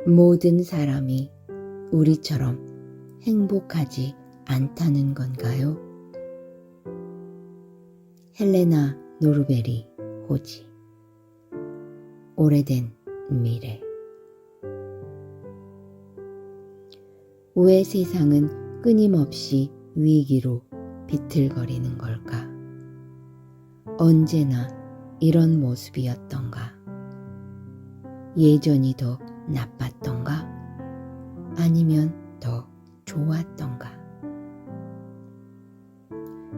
모든 사람이 우리처럼 행복하지 않다는 건가요? 헬레나 노르베리 호지. 오래된 미래. 왜 세상은 끊임없이 위기로 비틀거리는 걸까? 언제나 이런 모습이었던가? 예전이 더 나빴던가? 아니면 더 좋았던가?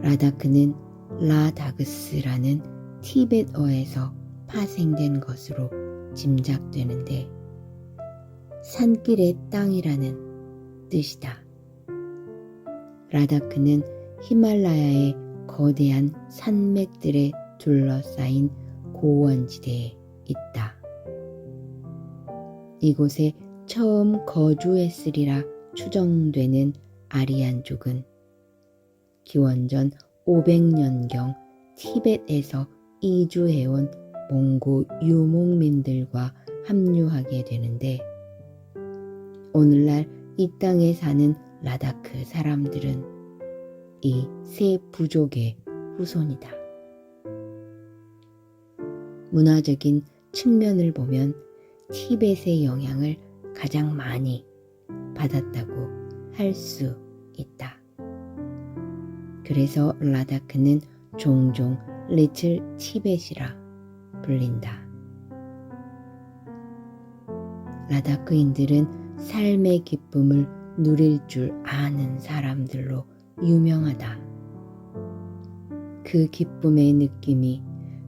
라다크는 라다그스라는 티벳어에서 파생된 것으로 짐작되는데 산길의 땅이라는 뜻이다. 라다크는 히말라야의 거대한 산맥들에 둘러싸인 고원지대에 있다. 이곳에 처음 거주했으리라 추정되는 아리안족은 기원전 500년경 티벳에서 이주해온 몽고 유목민들과 합류하게 되는데 오늘날 이 땅에 사는 라다크 사람들은 이 세 부족의 후손이다. 문화적인 측면을 보면 티벳의 영향을 가장 많이 받았다고 할 수 있다. 그래서 라다크는 종종 리틀 티벳이라 불린다. 라다크인들은 삶의 기쁨을 누릴 줄 아는 사람들로 유명하다. 그 기쁨의 느낌이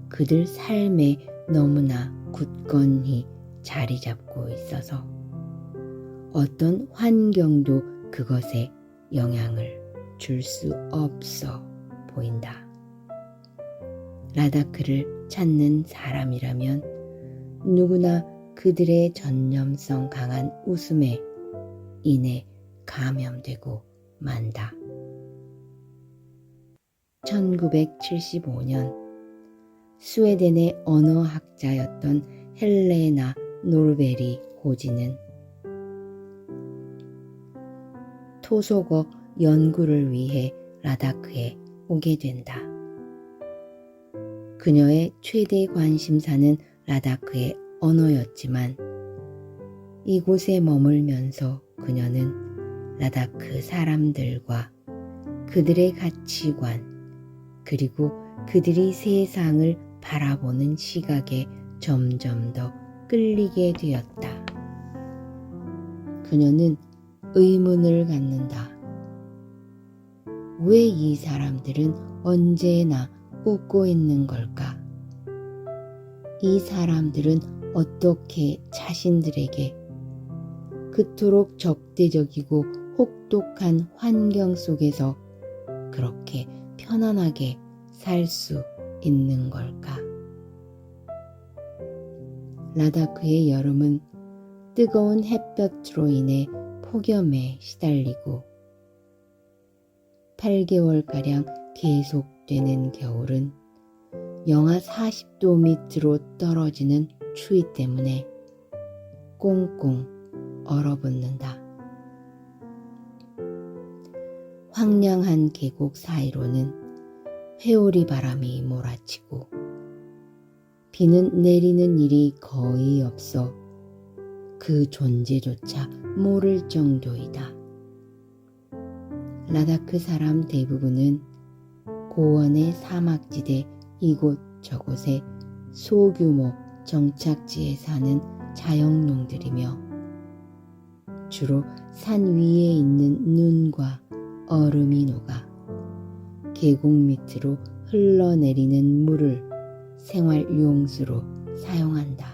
그들 삶에 너무나 굳건히 자리 잡고 있어서 어떤 환경도 그것에 영향을 줄 수 없어 보인다. 라다크를 찾는 사람이라면 누구나 그들의 전념성 강한 웃음에 인해 감염되고 만다. 1975년 스웨덴의 언어학자였던 헬레나 노르베리 호지는 토속어 연구를 위해 라다크에 오게 된다. 그녀의 최대 관심사는 라다크의 언어였지만 이곳에 머물면서 그녀는 라다크 사람들과 그들의 가치관 그리고 그들이 세상을 바라보는 시각에 점점 더 끌리게 되었다. 그녀는 의문을 갖는다. 왜 이 사람들은 언제나 웃고 있는 걸까? 이 사람들은 어떻게 자신들에게 그토록 적대적이고 혹독한 환경 속에서 그렇게 편안하게 살 수 있는 걸까? 라다크의 여름은 뜨거운 햇볕으로 인해 폭염에 시달리고 8개월가량 계속되는 겨울은 영하 40도 밑으로 떨어지는 추위 때문에 꽁꽁 얼어붙는다. 황량한 계곡 사이로는 회오리 바람이 몰아치고 비는 내리는 일이 거의 없어 그 존재조차 모를 정도이다. 라다크 사람 대부분은 고원의 사막지대 이곳저곳에 소규모 정착지에 사는 자영농들이며 주로 산 위에 있는 눈과 얼음이 녹아 계곡 밑으로 흘러내리는 물을 생활용수로 사용한다.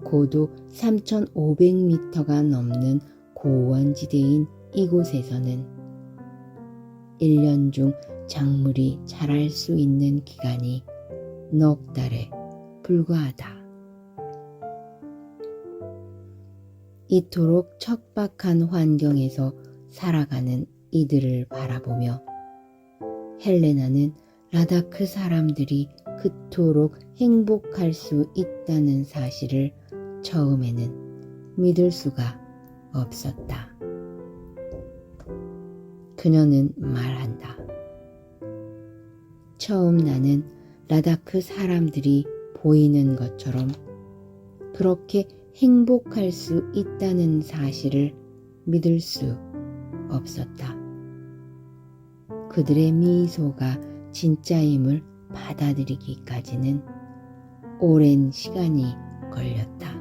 고도 3,500m가 넘는 고원지대인 이곳에서는 1년 중 작물이 자랄 수 있는 기간이 넉 달에 불과하다. 이토록 척박한 환경에서 살아가는 이들을 바라보며 헬레나는 라다크 사람들이 그토록 행복할 수 있다는 사실을 처음에는 믿을 수가 없었다. 그녀는 말한다. 처음 나는 라다크 사람들이 보이는 것처럼 그렇게 행복할 수 있다는 사실을 믿을 수 없었다. 그들의 미소가 진짜임을 받아들이기까지는 오랜 시간이 걸렸다.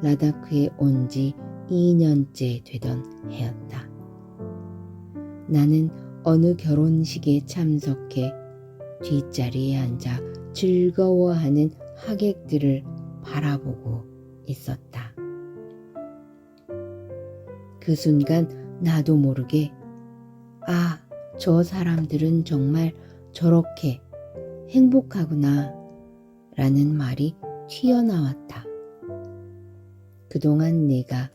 라다크에 온 지 2년째 되던 해였다. 나는 어느 결혼식에 참석해 뒷자리에 앉아 즐거워하는 하객들을 바라보고 있었다. 그 순간 나도 모르게 저 사람들은 정말 저렇게 행복하구나 라는 말이 튀어나왔다. 그동안 내가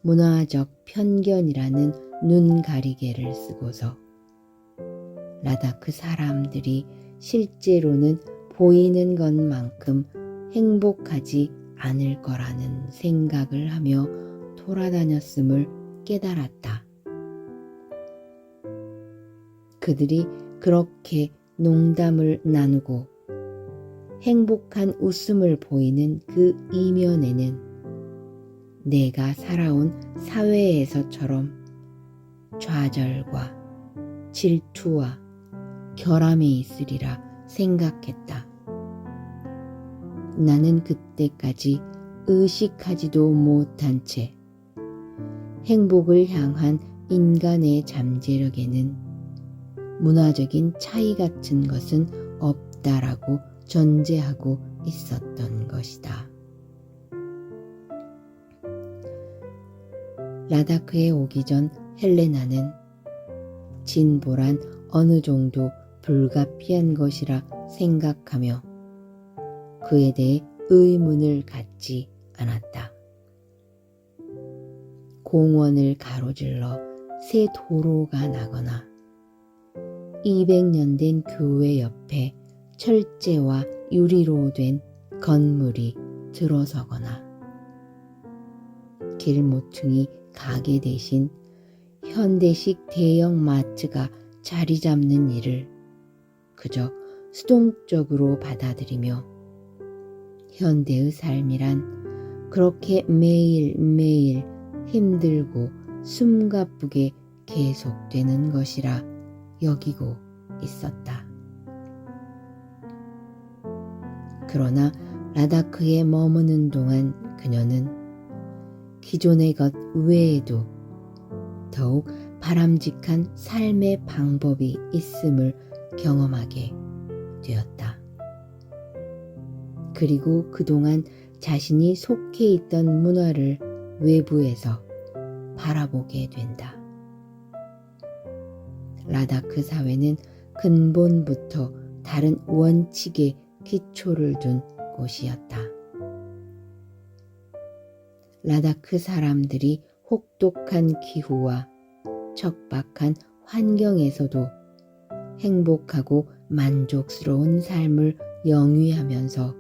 문화적 편견이라는 눈가리개를 쓰고서 라다크 사람들이 실제로는 보이는 것만큼 행복하지 않을 거라는 생각을 하며 돌아다녔음을 깨달았다. 그들이 그렇게 농담을 나누고 행복한 웃음을 보이는 그 이면에는 내가 살아온 사회에서처럼 좌절과 질투와 결함이 있으리라 생각했다. 나는 그때까지 의식하지도 못한 채 행복을 향한 인간의 잠재력에는 문화적인 차이 같은 것은 없다라고 전제하고 있었던 것이다. 라다크에 오기 전 헬레나는 진보란 어느 정도 불가피한 것이라 생각하며 그에 대해 의문을 갖지 않았다. 공원을 가로질러 새 도로가 나거나 200년 된 교회 옆에 철제와 유리로 된 건물이 들어서거나 길모퉁이 가게 대신 현대식 대형 마트가 자리 잡는 일을 그저 수동적으로 받아들이며 현대의 삶이란 그렇게 매일매일 힘들고 숨가쁘게 계속되는 것이라 여기고 있었다. 그러나 라다크에 머무는 동안 그녀는 기존의 것 외에도 더욱 바람직한 삶의 방법이 있음을 경험하게 되었다. 그리고 그동안 자신이 속해 있던 문화를 외부에서 바라보게 된다. 라다크 사회는 근본부터 다른 원칙에 기초를 둔 곳이었다. 라다크 사람들이 혹독한 기후와 척박한 환경에서도 행복하고 만족스러운 삶을 영위하면서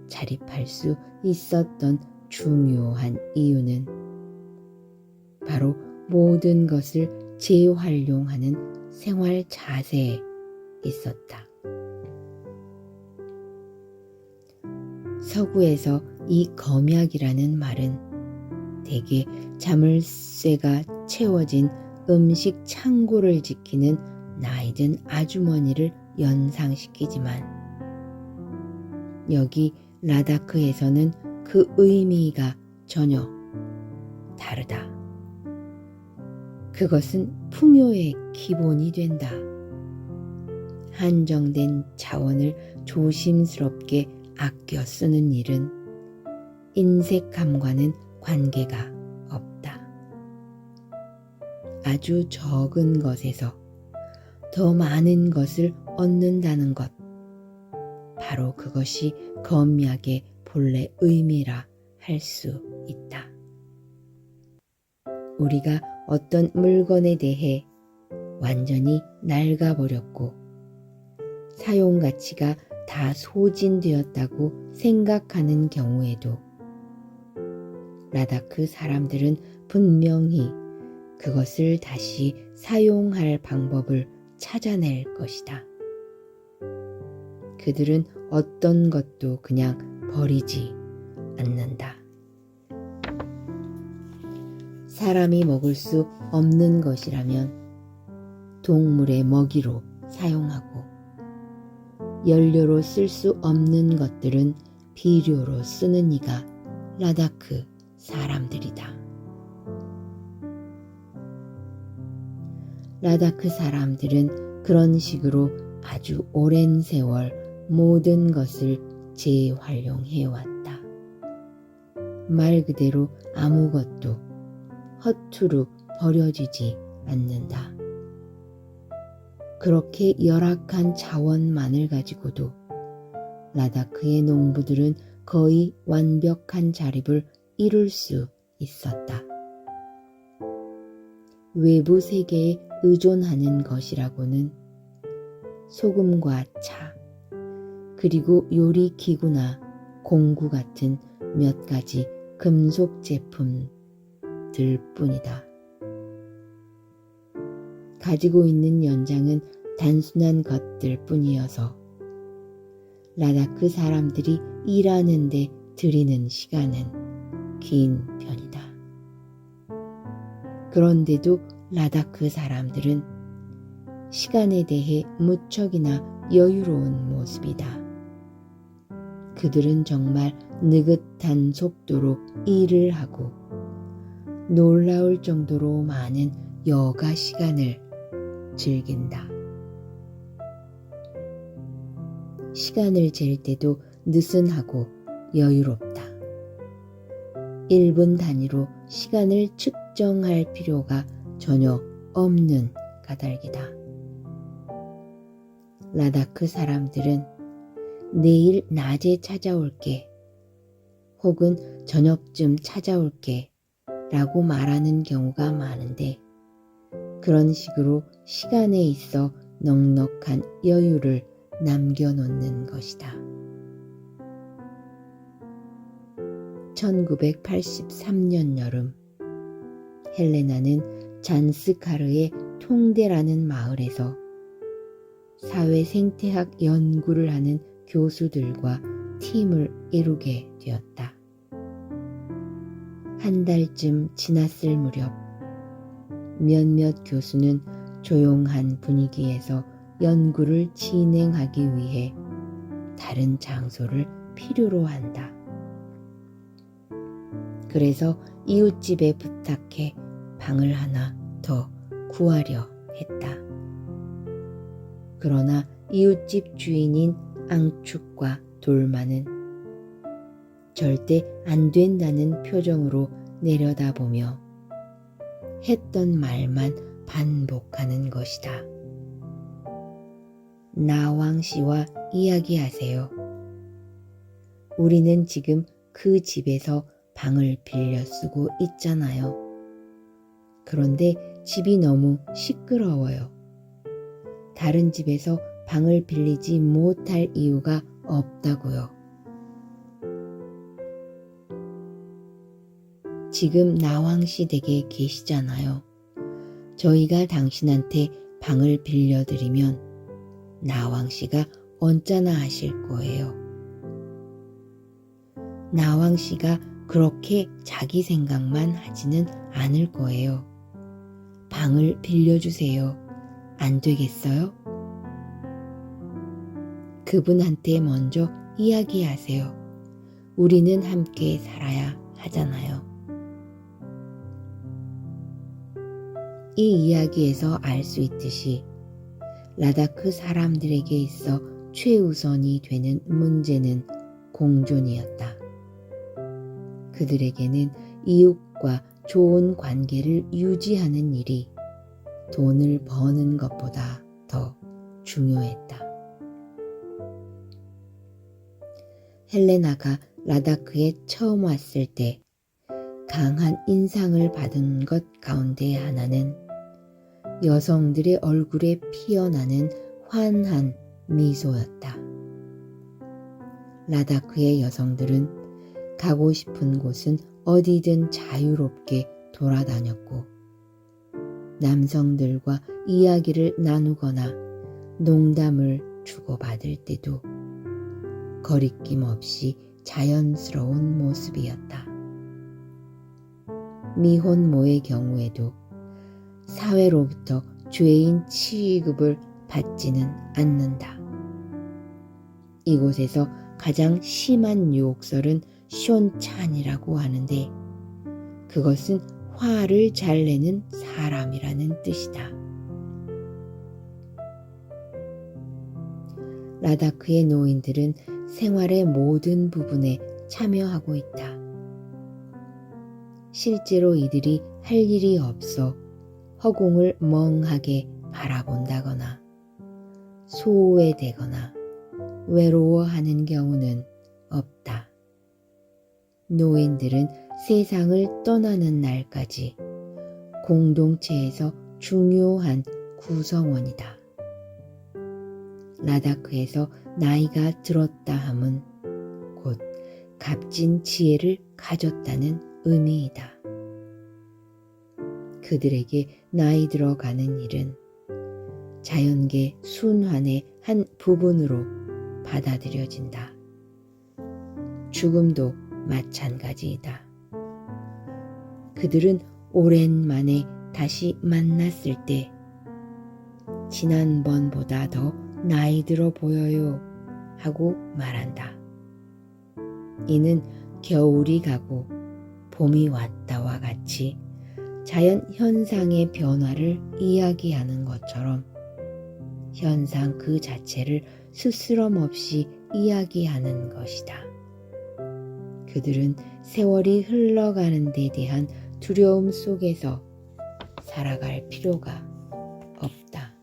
자립할 수 있었던 중요한 이유는 바로 모든 것을 재활용하는 생활 자세에 있었다. 서구에서 이 검약이라는 말은 대개 자물쇠가 채워진 음식 창고를 지키는 나이든 아주머니를 연상시키지만 여기 라다크에서는 그 의미가 전혀 다르다. 그것은 풍요의 기본이 된다. 한정된 자원을 조심스럽게 아껴 쓰는 일은 인색함과는 관계가 없다. 아주 적은 것에서 더 많은 것을 얻는다는 것, 바로 그것이 검약의 본래 의미라 할 수 있다. 우리가 어떤 물건에 대해 완전히 낡아버렸고 사용 가치가 다 소진되었다고 생각하는 경우에도 라다크 사람들은 분명히 그것을 다시 사용할 방법을 찾아낼 것이다. 그들은 어떤 것도 그냥 버리지 않는다. 사람이 먹을 수 없는 것이라면 동물의 먹이로 사용하고, 연료로 쓸 수 없는 것들은 비료로 쓰는 이가 라다크 사람들이다. 라다크 사람들은 그런 식으로 아주 오랜 세월 모든 것을 재활용해왔다. 말 그대로 아무것도 허투루 버려지지 않는다. 그렇게 열악한 자원만을 가지고도 라다크의 농부들은 거의 완벽한 자립을 이룰 수 있었다. 외부 세계에 의존하는 것이라고는 소금과 차, 그리고 요리 기구나 공구 같은 몇 가지 금속 제품들 뿐이다. 가지고 있는 연장은 단순한 것들 뿐이어서 라다크 사람들이 일하는 데 들이는 시간은 긴 편이다. 그런데도 라다크 사람들은 시간에 대해 무척이나 여유로운 모습이다. 그들은 정말 느긋한 속도로 일을 하고 놀라울 정도로 많은 여가 시간을 즐긴다. 시간을 잴 때도 느슨하고 여유롭다. 1분 단위로 시간을 측정할 필요가 전혀 없는 까닭이다. 라다크 사람들은 내일 낮에 찾아올게 혹은 저녁쯤 찾아올게 라고 말하는 경우가 많은데, 그런 식으로 시간에 있어 넉넉한 여유를 남겨놓는 것이다. 1983년 여름, 헬레나는 잔스카르의 통대라는 마을에서 사회생태학 연구를 하는 교수들과 팀을 이루게 되었다. 한 달쯤 지났을 무렵 몇몇 교수는 조용한 분위기에서 연구를 진행하기 위해 다른 장소를 필요로 한다. 그래서 이웃집에 부탁해 방을 하나 더 구하려 했다. 그러나 이웃집 주인인 앙축과 돌마는 절대 안 된다는 표정으로 내려다보며 했던 말만 반복하는 것이다. 나왕 씨와 이야기하세요. 우리는 지금 그 집에서 방을 빌려 쓰고 있잖아요. 그런데 집이 너무 시끄러워요. 다른 집에서 방을 빌리지 못할 이유가 없다고요. 지금 나왕씨 댁에 계시잖아요. 저희가 당신한테 방을 빌려드리면 나왕씨가 언짢아 하실 거예요. 나왕씨가 그렇게 자기 생각만 하지는 않을 거예요. 방을 빌려주세요. 안 되겠어요? 그분한테 먼저 이야기하세요. 우리는 함께 살아야 하잖아요. 이 이야기에서 알 수 있듯이 라다크 사람들에게 있어 최우선이 되는 문제는 공존이었다. 그들에게는 이웃과 좋은 관계를 유지하는 일이 돈을 버는 것보다 더 중요했다. 헬레나가 라다크에 처음 왔을 때 강한 인상을 받은 것 가운데 하나는 여성들의 얼굴에 피어나는 환한 미소였다. 라다크의 여성들은 가고 싶은 곳은 어디든 자유롭게 돌아다녔고 남성들과 이야기를 나누거나 농담을 주고받을 때도 거리낌 없이 자연스러운 모습이었다. 미혼모의 경우에도 사회로부터 죄인 취급을 받지는 않는다. 이곳에서 가장 심한 욕설은 숀찬이라고 하는데 그것은 화를 잘 내는 사람이라는 뜻이다. 라다크의 노인들은 생활의 모든 부분에 참여하고 있다. 실제로 이들이 할 일이 없어 허공을 멍하게 바라본다거나 소외되거나 외로워하는 경우는 없다. 노인들은 세상을 떠나는 날까지 공동체에서 중요한 구성원이다. 라다크에서 나이가 들었다 함은 곧 값진 지혜를 가졌다는 의미이다. 그들에게 나이 들어가는 일은 자연계 순환의 한 부분으로 받아들여진다. 죽음도 마찬가지이다. 그들은 오랜만에 다시 만났을 때 지난번보다 더 나이 들어 보여요 하고 말한다. 이는 겨울이 가고 봄이 왔다와 같이 자연 현상의 변화를 이야기하는 것처럼 현상 그 자체를 스스럼 없이 이야기하는 것이다. 그들은 세월이 흘러가는 데 대한 두려움 속에서 살아갈 필요가 없다.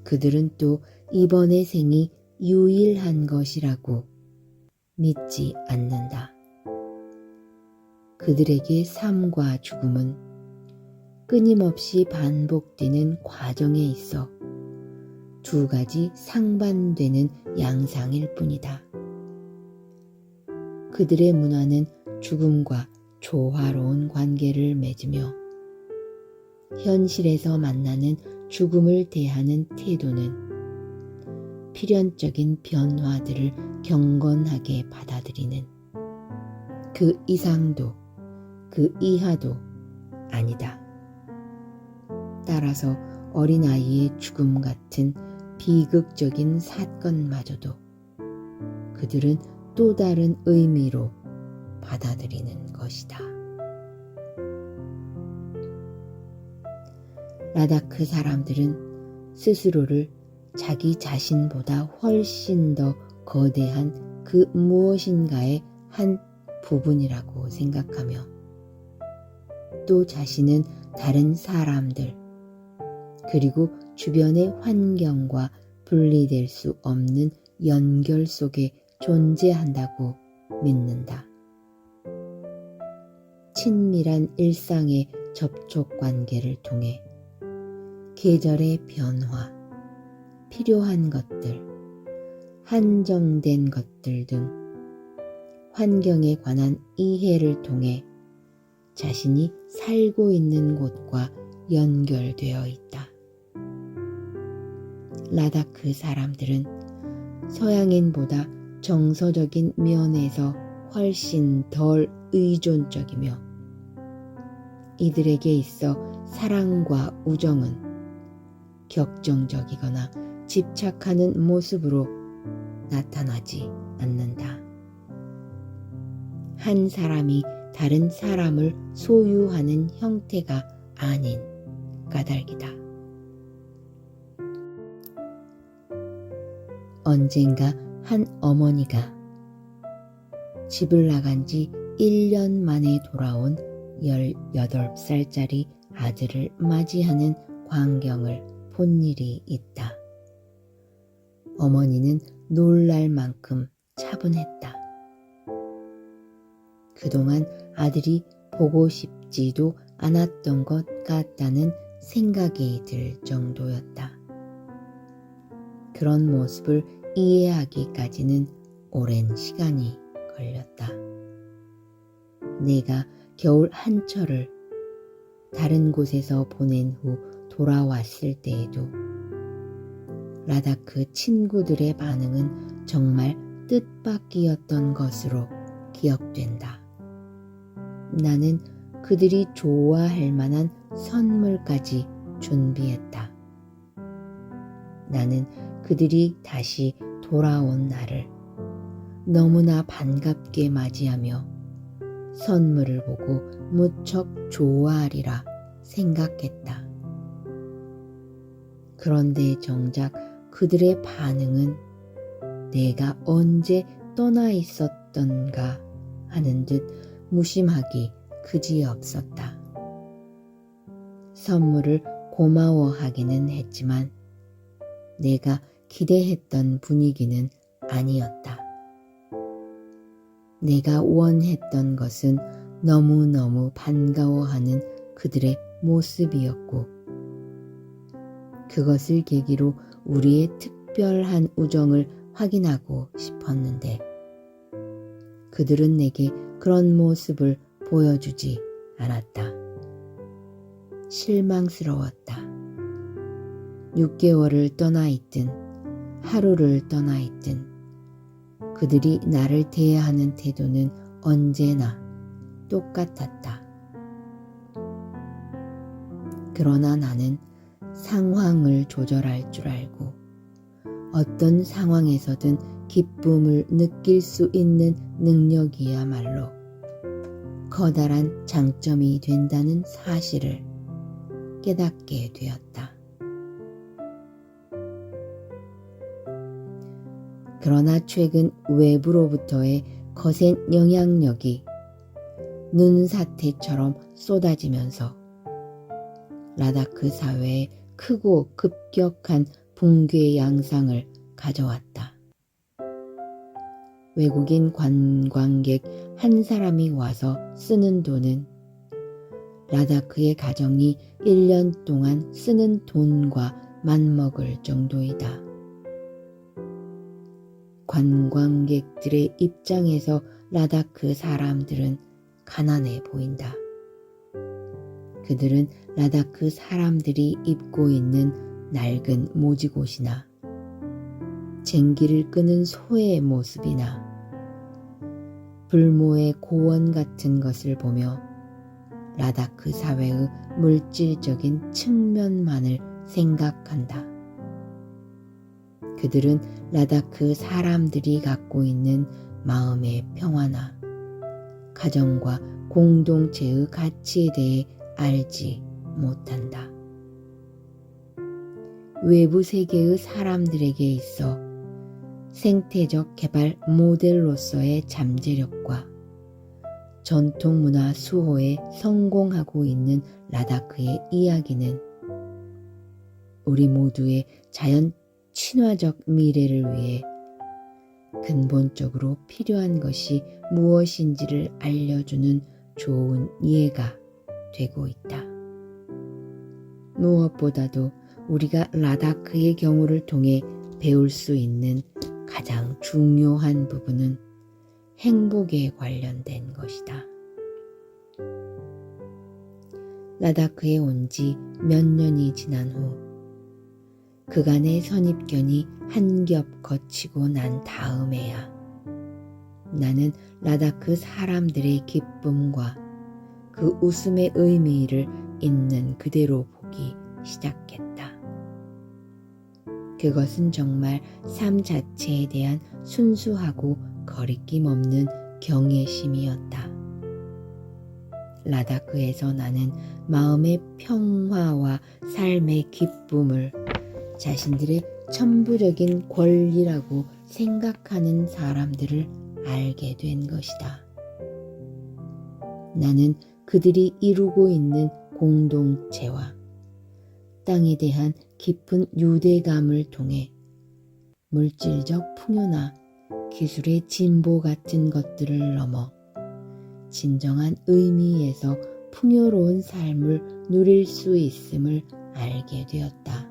그들은 또 이번의 생이 유일한 것이라고 믿지 않는다. 그들에게 삶과 죽음은 끊임없이 반복되는 과정에 있어 두 가지 상반되는 양상일 뿐이다. 그들의 문화는 죽음과 조화로운 관계를 맺으며 현실에서 만나는 죽음을 대하는 태도는 필연적인 변화들을 경건하게 받아들이는 그 이상도 그 이하도 아니다. 따라서 어린아이의 죽음 같은 비극적인 사건마저도 그들은 또 다른 의미로 받아들이는 것이다. 라다크 사람들은 스스로를 자기 자신보다 훨씬 더 거대한 그 무엇인가의 한 부분이라고 생각하며 또 자신은 다른 사람들 그리고 주변의 환경과 분리될 수 없는 연결 속에 존재한다고 믿는다. 친밀한 일상의 접촉 관계를 통해 계절의 변화, 필요한 것들, 한정된 것들 등 환경에 관한 이해를 통해 자신이 살고 있는 곳과 연결되어 있다. 라다크 사람들은 서양인보다 정서적인 면에서 훨씬 덜 의존적이며 이들에게 있어 사랑과 우정은 격정적이거나 집착하는 모습으로 나타나지 않는다. 한 사람이 다른 사람을 소유하는 형태가 아닌 까닭이다. 언젠가 한 어머니가 집을 나간 지 1년 만에 돌아온 18살짜리 아들을 맞이하는 광경을 본 일이 있다. 어머니는 놀랄 만큼 차분했다. 그동안 아들이 보고 싶지도 않았던 것 같다는 생각이 들 정도였다. 그런 모습을 이해하기까지는 오랜 시간이 걸렸다. 내가 겨울 한철을 다른 곳에서 보낸 후 돌아왔을 때에도 라다크 친구들의 반응은 정말 뜻밖이었던 것으로 기억된다. 나는 그들이 좋아할 만한 선물까지 준비했다. 나는 그들이 다시 돌아온 날을 너무나 반갑게 맞이하며 선물을 보고 무척 좋아하리라 생각했다. 그런데 정작 그들의 반응은 내가 언제 떠나 있었던가 하는 듯 무심하기 그지없었다. 선물을 고마워하기는 했지만 내가 기대했던 분위기는 아니었다. 내가 원했던 것은 너무너무 반가워하는 그들의 모습이었고 그것을 계기로 우리의 특별한 우정을 확인하고 싶었는데 그들은 내게 그런 모습을 보여주지 않았다. 실망스러웠다. 6개월을 떠나 있든 하루를 떠나 있든 그들이 나를 대하는 태도는 언제나 똑같았다. 그러나 나는 상황을 조절할 줄 알고 어떤 상황에서든 기쁨을 느낄 수 있는 능력이야말로 커다란 장점이 된다는 사실을 깨닫게 되었다. 그러나 최근 외부로부터의 거센 영향력이 눈사태처럼 쏟아지면서 라다크 사회에 크고 급격한 붕괴 양상을 가져왔다. 외국인 관광객 한 사람이 와서 쓰는 돈은 라다크의 가정이 1년 동안 쓰는 돈과 맞먹을 정도이다. 관광객들의 입장에서 라다크 사람들은 가난해 보인다. 그들은 라다크 사람들이 입고 있는 낡은 모지옷이나 쟁기를 끄는 소의 모습이나 불모의 고원 같은 것을 보며 라다크 사회의 물질적인 측면만을 생각한다. 그들은 라다크 사람들이 갖고 있는 마음의 평화나 가정과 공동체의 가치에 대해 알지 못한다. 외부 세계의 사람들에게 있어 생태적 개발 모델로서의 잠재력과 전통 문화 수호에 성공하고 있는 라다크의 이야기는 우리 모두의 자연 친화적 미래를 위해 근본적으로 필요한 것이 무엇인지를 알려주는 좋은 예가 되고 있다. 무엇보다도 우리가 라다크의 경우를 통해 배울 수 있는 가장 중요한 부분은 행복에 관련된 것이다. 라다크에 온 지 몇 년이 지난 후 그간의 선입견이 한 겹 거치고 난 다음에야 나는 라다크 사람들의 기쁨과 그 웃음의 의미를 있는 그대로 보기 시작했다. 그것은 정말 삶 자체에 대한 순수하고 거리낌 없는 경외심이었다. 라다크에서 나는 마음의 평화와 삶의 기쁨을 자신들의 천부적인 권리라고 생각하는 사람들을 알게 된 것이다. 나는 그들이 이루고 있는 공동체와 땅에 대한 깊은 유대감을 통해 물질적 풍요나 기술의 진보 같은 것들을 넘어 진정한 의미에서 풍요로운 삶을 누릴 수 있음을 알게 되었다.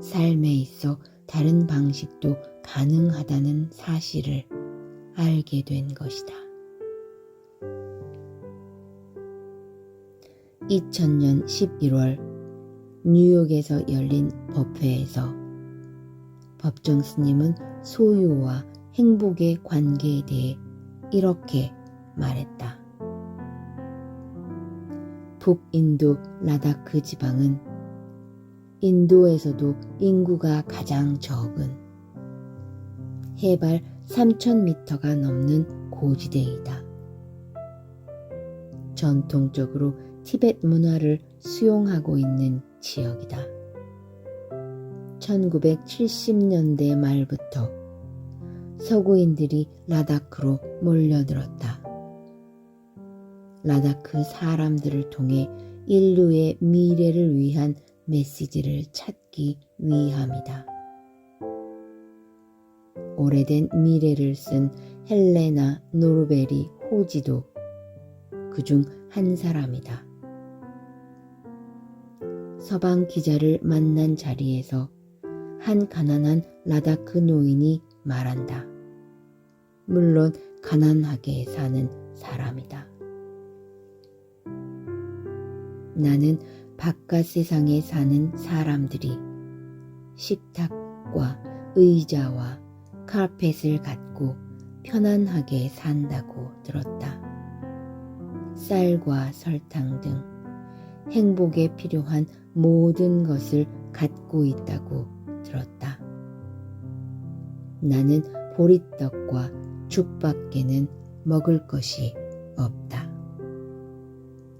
삶에 있어 다른 방식도 가능하다는 사실을 알게 된 것이다. 2000년 11월 뉴욕에서 열린 법회에서 법정 스님은 소유와 행복의 관계에 대해 이렇게 말했다. 북인도 라다크 지방은 인도에서도 인구가 가장 적은 해발 3000m가 넘는 고지대이다. 전통적으로 티베트 문화를 수용하고 있는 지역이다. 1970년대 말부터 서구인들이 라다크로 몰려들었다. 라다크 사람들을 통해 인류의 미래를 위한 메시지를 찾기 위함이다. 오래된 미래를 쓴 헬레나 노르베리 호지도 그중 한 사람이다. 서방 기자를 만난 자리에서 한 가난한 라다크 노인이 말한다. 물론 가난하게 사는 사람이다. 나는 바깥 세상에 사는 사람들이 식탁과 의자와 카펫을 갖고 편안하게 산다고 들었다. 쌀과 설탕 등 행복에 필요한 모든 것을 갖고 있다고 들었다. 나는 보리떡과 죽밖에는 먹을 것이 없다.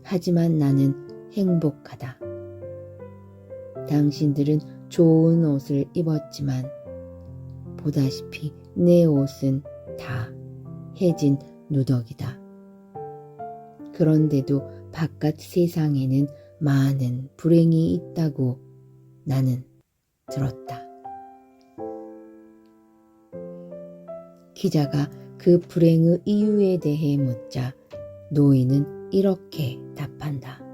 하지만 나는 행복하다. 당신들은 좋은 옷을 입었지만 보다시피 내 옷은 다 해진 누더기다. 그런데도 바깥 세상에는 많은 불행이 있다고 나는 들었다. 기자가 그 불행의 이유에 대해 묻자 노인은 이렇게 답한다.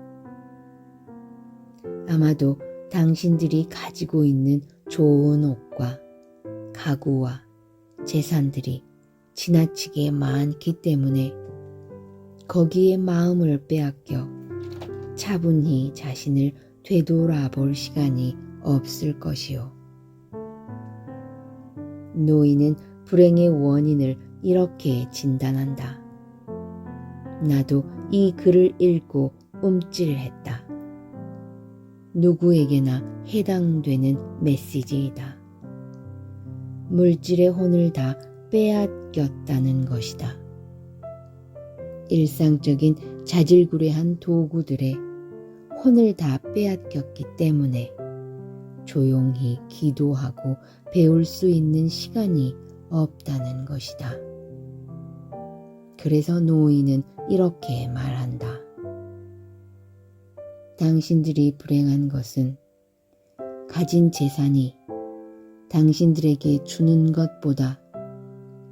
아마도 당신들이 가지고 있는 좋은 옷과 가구와 재산들이 지나치게 많기 때문에 거기에 마음을 빼앗겨 차분히 자신을 되돌아볼 시간이 없을 것이요. 노인은 불행의 원인을 이렇게 진단한다. 나도 이 글을 읽고 움찔했다. 누구에게나 해당되는 메시지이다. 물질의 혼을 다 빼앗겼다는 것이다. 일상적인 자질구레한 도구들의 혼을 다 빼앗겼기 때문에 조용히 기도하고 배울 수 있는 시간이 없다는 것이다. 그래서 노인은 이렇게 말한다. 당신들이 불행한 것은 가진 재산이 당신들에게 주는 것보다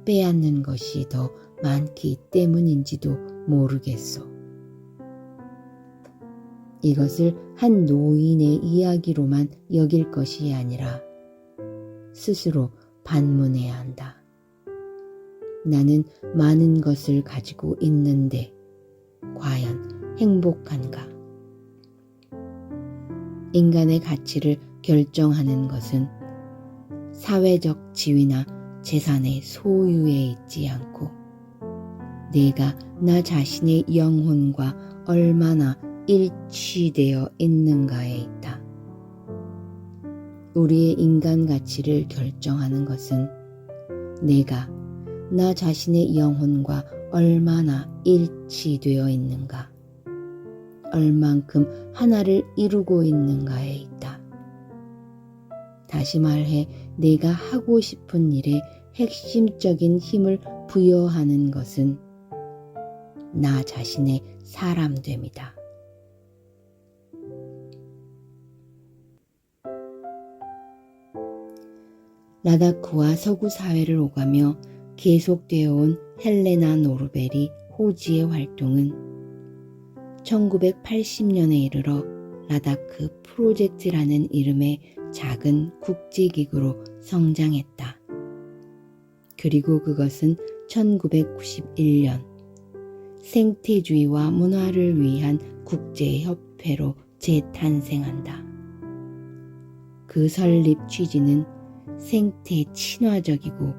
빼앗는 것이 더 많기 때문인지도 모르겠소. 이것을 한 노인의 이야기로만 여길 것이 아니라 스스로 반문해야 한다. 나는 많은 것을 가지고 있는데 과연 행복한가? 인간의 가치를 결정하는 것은 사회적 지위나 재산의 소유에 있지 않고 내가 나 자신의 영혼과 얼마나 일치되어 있는가에 있다. 우리의 인간 가치를 결정하는 것은 내가 나 자신의 영혼과 얼마나 일치되어 있는가, 얼만큼 하나를 이루고 있는가에 있다. 다시 말해 내가 하고 싶은 일에 핵심적인 힘을 부여하는 것은 나 자신의 사람됨이다. 라다크와 서구 사회를 오가며 계속되어 온 헬레나 노르베리 호지의 활동은 1980년에 이르러 라다크 프로젝트라는 이름의 작은 국제기구로 성장했다. 그리고 그것은 1991년 생태주의와 문화를 위한 국제협회로 재탄생한다. 그 설립 취지는 생태 친화적이고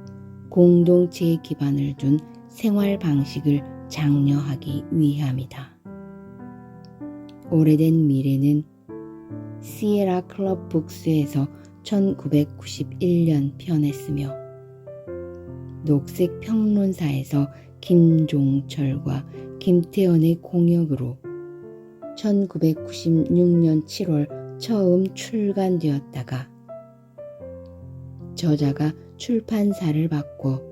공동체의 기반을 둔 생활 방식을 장려하기 위함이다. 오래된 미래는 시에라 클럽 북스에서 1991년 편했으며 녹색 평론사에서 김종철과 김태원의 공역으로 1996년 7월 처음 출간되었다가 저자가 출판사를 바꿔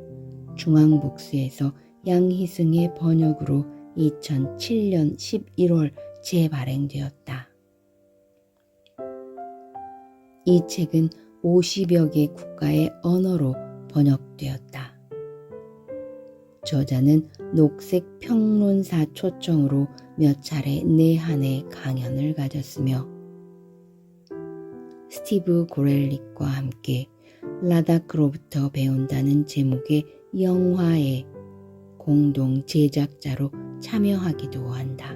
중앙북스에서 양희승의 번역으로 2007년 11월 재발행되었다. 이 책은 50여 개 국가의 언어로 번역되었다. 저자는 녹색 평론사 초청으로 몇 차례 내한의 강연을 가졌으며 스티브 고렐릭과 함께 라다크로부터 배운다는 제목의 영화의 공동 제작자로 참여하기도 한다.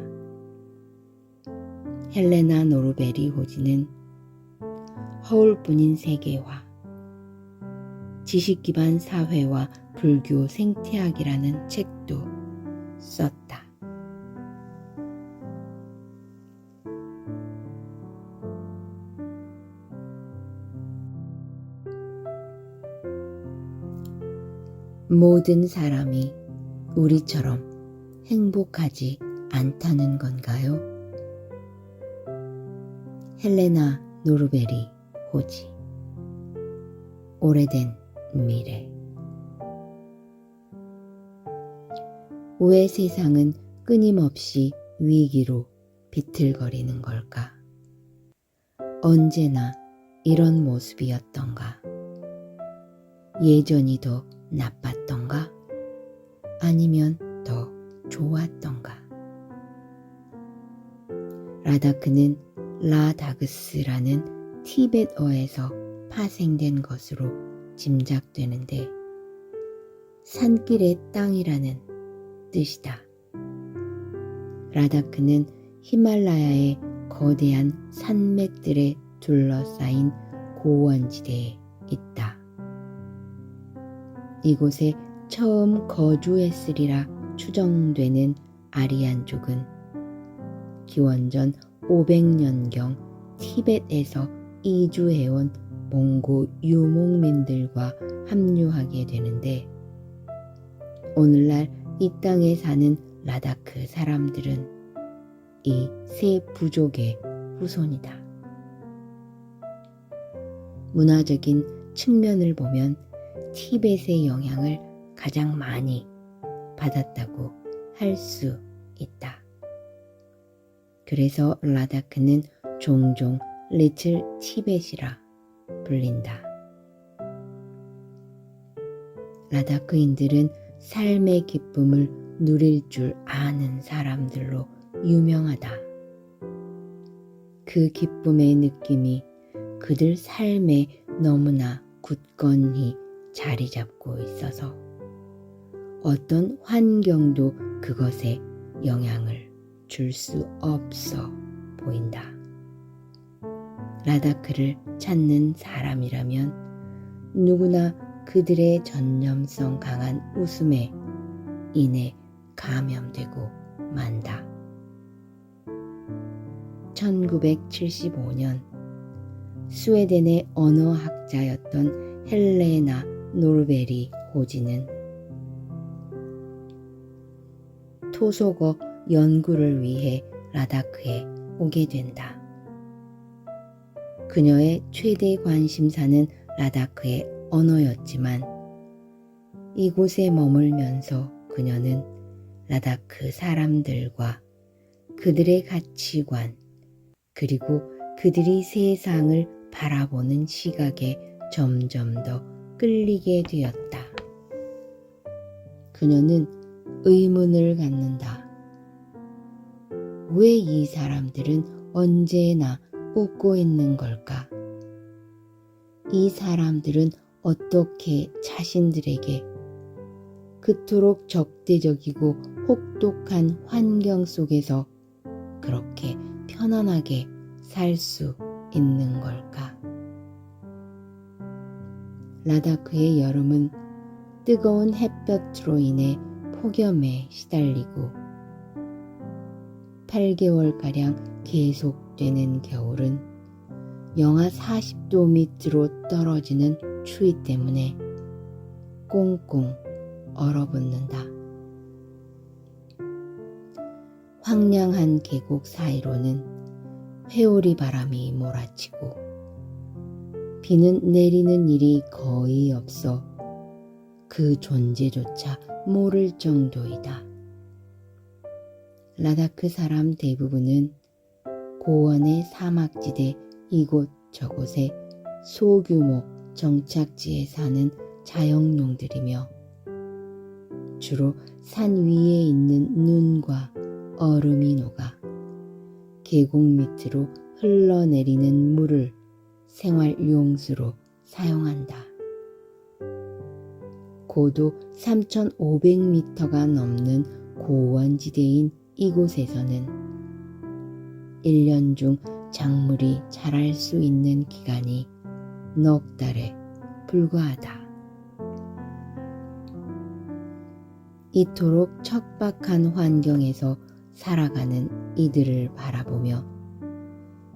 헬레나 노르베리 호지는 허울뿐인 세계화, 지식기반 사회와 불교 생태학이라는 책도 썼다. 모든 사람이 우리처럼 행복하지 않다는 건가요? 헬레나 노르베리 호지. 오래된 미래. 왜 세상은 끊임없이 위기로 비틀거리는 걸까? 언제나 이런 모습이었던가? 예전이 더 나빴던가? 아니면 더 좋았던가? 라다크는 라다그스라는 티벳어에서 파생된 것으로 짐작되는데 산길의 땅이라는 뜻이다. 라다크는 히말라야의 거대한 산맥들에 둘러싸인 고원지대에 있다. 이곳에 처음 거주했으리라 추정되는 아리안족은 기원전 500년경 티벳에서 이주해온 몽고 유목민들과 합류하게 되는데 오늘날 이 땅에 사는 라다크 사람들은 이 세 부족의 후손이다. 문화적인 측면을 보면 티벳의 영향을 가장 많이 받았다고 할 수 있다. 그래서 라다크는 종종 리틀 티벳이라 불린다. 라다크인들은 삶의 기쁨을 누릴 줄 아는 사람들로 유명하다. 그 기쁨의 느낌이 그들 삶에 너무나 굳건히 자리 잡고 있어서 어떤 환경도 그것에 영향을 줄 수 없어 보인다. 라다크를 찾는 사람이라면 누구나 그들의 전념성 강한 웃음에 인해 감염되고 만다. 1975년 스웨덴의 언어학자였던 헬레나 노르베리 호지는 토속어 연구를 위해 라다크에 오게 된다. 그녀의 최대 관심사는 라다크의 언어였지만 이곳에 머물면서 그녀는 라다크 사람들과 그들의 가치관 그리고 그들이 세상을 바라보는 시각에 점점 더 끌리게 되었다. 그녀는 의문을 갖는다. 왜 이 사람들은 언제나 웃고 있는 걸까? 이 사람들은 어떻게 자신들에게 그토록 적대적이고 혹독한 환경 속에서 그렇게 편안하게 살 수 있는 걸까? 라다크의 여름은 뜨거운 햇볕으로 인해 폭염에 시달리고 8개월가량 계속되는 겨울은 영하 40도 밑으로 떨어지는 추위 때문에 꽁꽁 얼어붙는다. 황량한 계곡 사이로는 회오리 바람이 몰아치고 비는 내리는 일이 거의 없어 그 존재조차 모를 정도이다. 라다크 사람 대부분은 고원의 사막지대 이곳저곳에 소규모 정착지에 사는 자영농들이며 주로 산 위에 있는 눈과 얼음이 녹아 계곡 밑으로 흘러내리는 물을 생활용수로 사용한다. 고도 3,500m가 넘는 고원지대인 이곳에서는 1년 중 작물이 자랄 수 있는 기간이 넉 달에 불과하다. 이토록 척박한 환경에서 살아가는 이들을 바라보며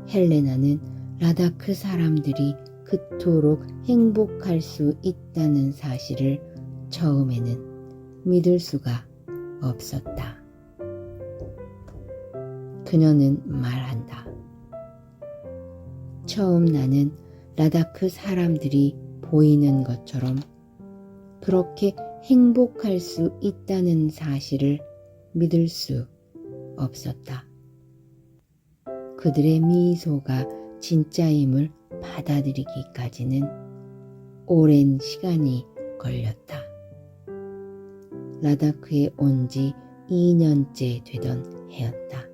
헬레나는 라다크 사람들이 그토록 행복할 수 있다는 사실을 처음에는 믿을 수가 없었다. 그녀는 말한다. 처음 나는 라다크 사람들이 보이는 것처럼 그렇게 행복할 수 있다는 사실을 믿을 수 없었다. 그들의 미소가 진짜임을 받아들이기까지는 오랜 시간이 걸렸다. 라다크에 온 지 2년째 되던 해였다.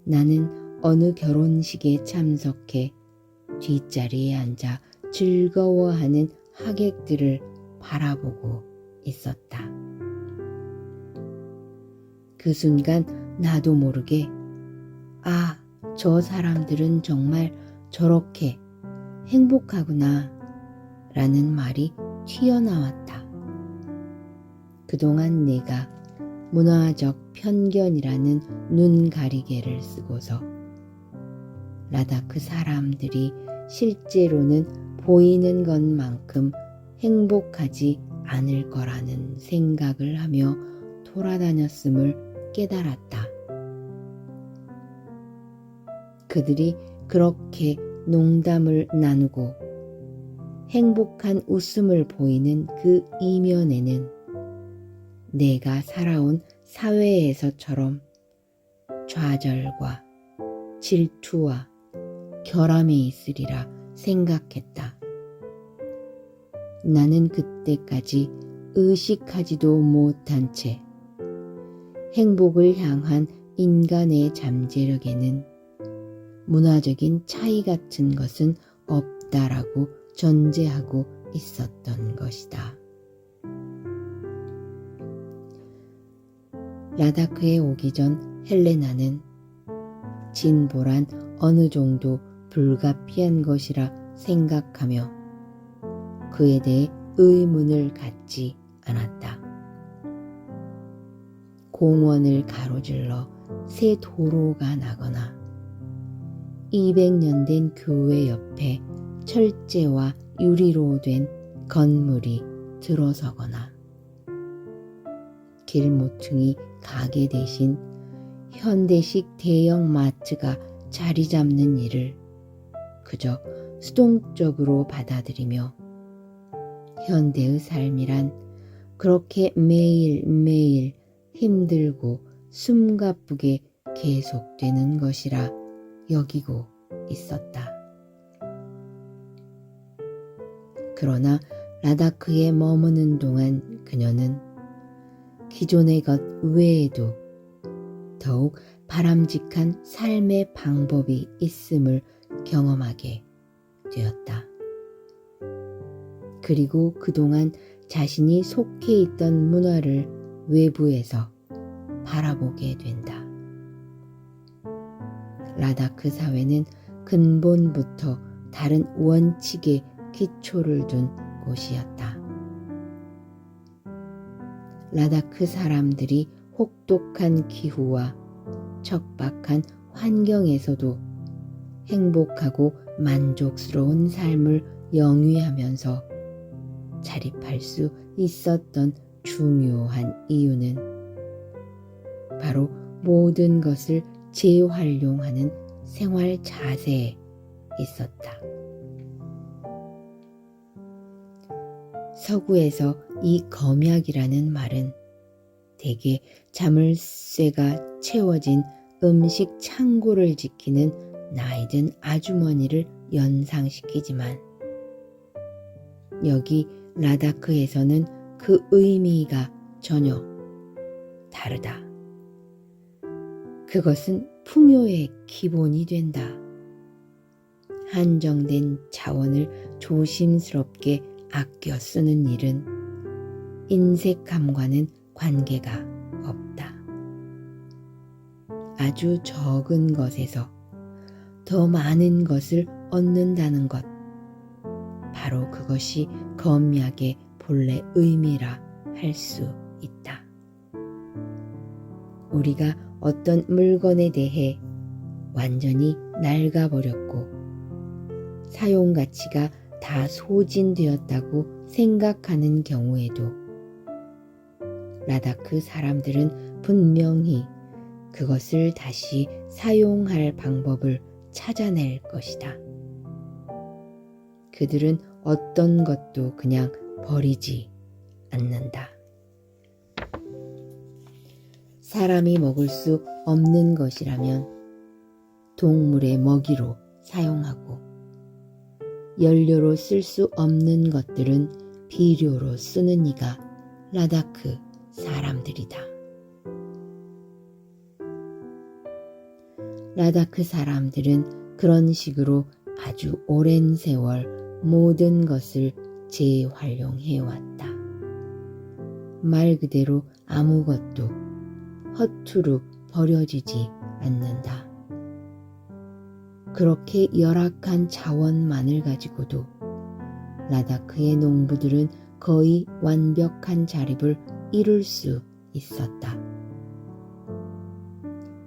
나는 어느 결혼식에 참석해 뒷자리에 앉아 즐거워하는 하객들을 바라보고 있었다. 그 순간 나도 모르게 저 사람들은 정말 저렇게 행복하구나 라는 말이 튀어나왔다. 그동안 내가 문화적 편견이라는 눈가리개를 쓰고서 라다크 사람들이 실제로는 보이는 것만큼 행복하지 않을 거라는 생각을 하며 돌아다녔음을 깨달았다. 그들이 그렇게 농담을 나누고 행복한 웃음을 보이는 그 이면에는 내가 살아온 사회에서처럼 좌절과 질투와 결함이 있으리라 생각했다. 나는 그때까지 의식하지도 못한 채 행복을 향한 인간의 잠재력에는 문화적인 차이 같은 것은 없다라고 전제하고 있었던 것이다. 라다크에 오기 전 헬레나는 진보란 어느 정도 불가피한 것이라 생각하며 그에 대해 의문을 갖지 않았다. 공원을 가로질러 새 도로가 나거나 200년 된 교회 옆에 철제와 유리로 된 건물이 들어서거나 길모퉁이 가게 대신 현대식 대형 마트가 자리 잡는 일을 그저 수동적으로 받아들이며 현대의 삶이란 그렇게 매일매일 힘들고 숨가쁘게 계속되는 것이라 여기고 있었다. 그러나 라다크에 머무는 동안 그녀는 기존의 것 외에도 더욱 바람직한 삶의 방법이 있음을 경험하게 되었다. 그리고 그동안 자신이 속해 있던 문화를 외부에서 바라보게 된다. 라다크 사회는 근본부터 다른 원칙에 기초를 둔 곳이었다. 라다크 사람들이 혹독한 기후와 척박한 환경에서도 행복하고 만족스러운 삶을 영위하면서 자립할 수 있었던 중요한 이유는 바로 모든 것을 재활용하는 생활 자세에 있었다. 서구에서 이 검약이라는 말은 대개 자물쇠가 채워진 음식 창고를 지키는 나이든 아주머니를 연상시키지만 여기 라다크에서는 그 의미가 전혀 다르다. 그것은 풍요의 기본이 된다. 한정된 자원을 조심스럽게 아껴 쓰는 일은 인색함과는 관계가 없다. 아주 적은 것에서 더 많은 것을 얻는다는 것, 바로 그것이 검약의 본래 의미라 할 수 있다. 우리가 어떤 물건에 대해 완전히 낡아버렸고 사용 가치가 다 소진되었다고 생각하는 경우에도 라다크 사람들은 분명히 그것을 다시 사용할 방법을 찾아낼 것이다. 그들은 어떤 것도 그냥 버리지 않는다. 사람이 먹을 수 없는 것이라면 동물의 먹이로 사용하고 연료로 쓸 수 없는 것들은 비료로 쓰는 이가 라다크 사람들이다. 라다크 사람들은 그런 식으로 아주 오랜 세월 모든 것을 재활용해왔다. 말 그대로 아무것도 허투루 버려지지 않는다. 그렇게 열악한 자원만을 가지고도 라다크의 농부들은 거의 완벽한 자립을 이룰 수 있었다.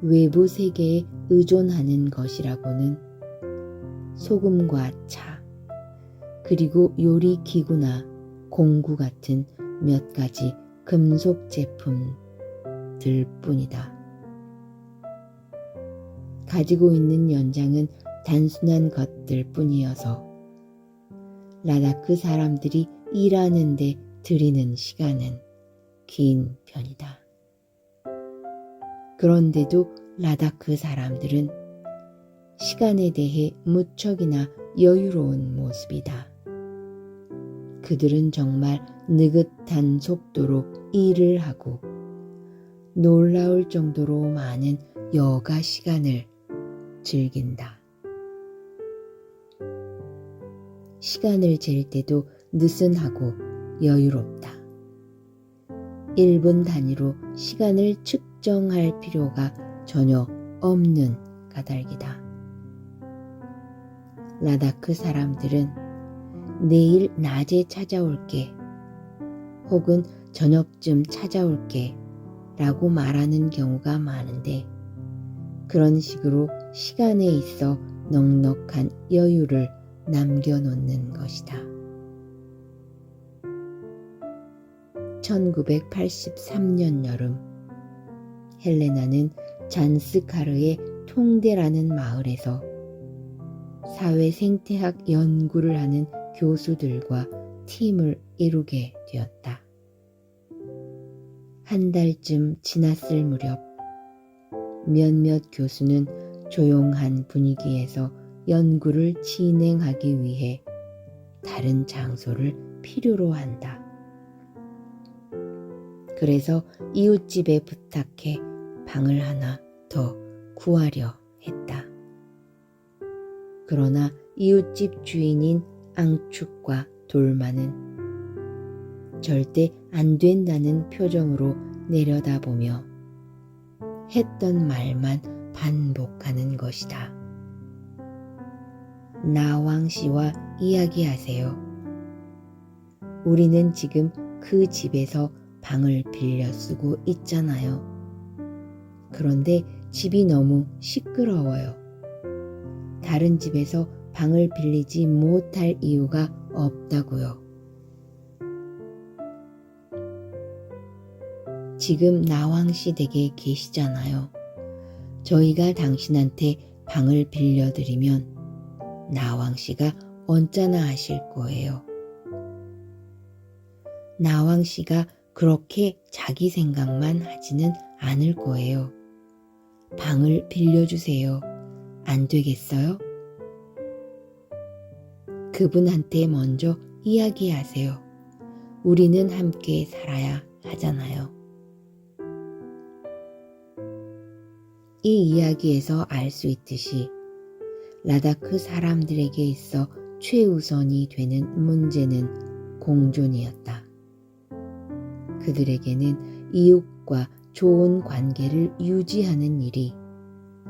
외부 세계에 의존하는 것이라고는 소금과 차, 그리고 요리 기구나 공구 같은 몇 가지 금속 제품들 뿐이다. 가지고 있는 연장은 단순한 것들 뿐이어서 라다크 사람들이 일하는데 들이는 시간은 긴 편이다. 그런데도 라다크 사람들은 시간에 대해 무척이나 여유로운 모습이다. 그들은 정말 느긋한 속도로 일을 하고 놀라울 정도로 많은 여가 시간을 즐긴다. 시간을 잴 때도 느슨하고 여유롭다. 1분 단위로 시간을 측정할 필요가 전혀 없는 까닭이다. 라다크 사람들은 내일 낮에 찾아올게 혹은 저녁쯤 찾아올게 라고 말하는 경우가 많은데 그런 식으로 시간에 있어 넉넉한 여유를 남겨놓는 것이다. 1983년 여름 헬레나는 잔스카르의 통대라는 마을에서 사회생태학 연구를 하는 교수들과 팀을 이루게 되었다. 한 달쯤 지났을 무렵 몇몇 교수는 조용한 분위기에서 연구를 진행하기 위해 다른 장소를 필요로 한다. 그래서 이웃집에 부탁해 방을 하나 더 구하려 했다. 그러나 이웃집 주인인 앙축과 돌마는 절대 안 된다는 표정으로 내려다보며 했던 말만 반복하는 것이다. 나왕 씨와 이야기하세요. 우리는 지금 그 집에서 방을 빌려 쓰고 있잖아요. 그런데 집이 너무 시끄러워요. 다른 집에서 방을 빌리지 못할 이유가 없다고요. 지금 나왕씨 댁에 계시잖아요. 저희가 당신한테 방을 빌려드리면 나왕씨가 언짢아 하실 거예요. 나왕씨가 그렇게 자기 생각만 하지는 않을 거예요. 방을 빌려주세요. 안 되겠어요? 그분한테 먼저 이야기하세요. 우리는 함께 살아야 하잖아요. 이 이야기에서 알 수 있듯이 라다크 사람들에게 있어 최우선이 되는 문제는 공존이었다. 그들에게는 이웃과 좋은 관계를 유지하는 일이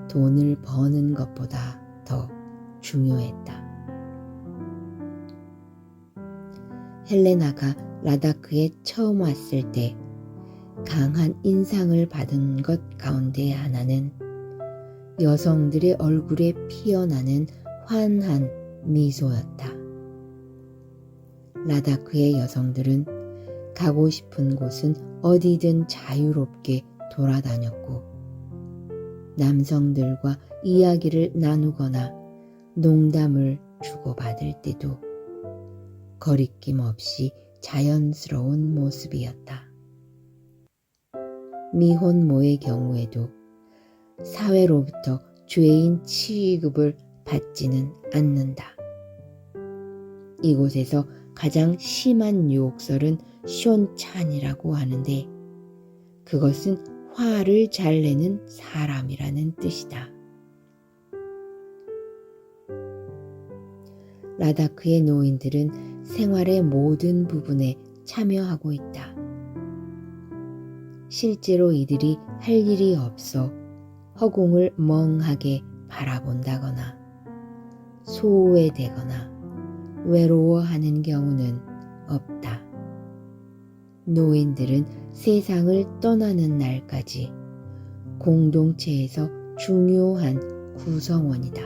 돈을 버는 것보다 더 중요했다. 헬레나가 라다크에 처음 왔을 때 강한 인상을 받은 것 가운데 하나는 여성들의 얼굴에 피어나는 환한 미소였다. 라다크의 여성들은 가고 싶은 곳은 어디든 자유롭게 돌아다녔고 남성들과 이야기를 나누거나 농담을 주고받을 때도 거리낌 없이 자연스러운 모습이었다. 미혼모의 경우에도 사회로부터 죄인 취급을 받지는 않는다. 이곳에서 가장 심한 유혹설은 숀찬이라고 하는데 그것은 화를 잘 내는 사람이라는 뜻이다. 라다크의 노인들은 생활의 모든 부분에 참여하고 있다. 실제로 이들이 할 일이 없어 허공을 멍하게 바라본다거나 소외되거나 외로워하는 경우는 없다. 노인들은 세상을 떠나는 날까지 공동체에서 중요한 구성원이다.